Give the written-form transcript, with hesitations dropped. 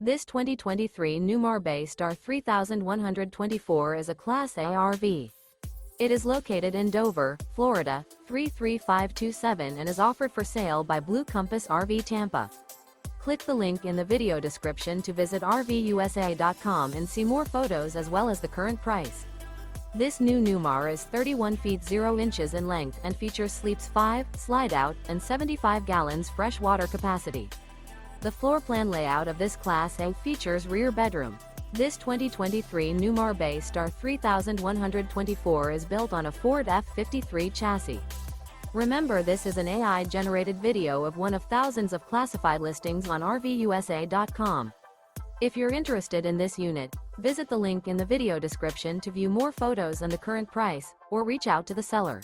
This 2023 Newmar Bay Star 3124 is a Class A RV. It is located in Dover, Florida, 33527 and is offered for sale by Blue Compass RV Tampa. Click the link in the video description to visit RVUSA.com and see more photos as well as the current price. This new Newmar is 31 feet 0 inches in length and features sleeps 5, slide-out, and 75 gallons fresh water capacity. The floor plan layout of this Class A features rear bedroom. This 2023 Newmar Bay Star 3124 is built on a Ford F-53 chassis. Remember, this is an AI-generated video of one of thousands of classified listings on RVUSA.com. If you're interested in this unit, visit the link in the video description to view more photos and the current price, or reach out to the seller.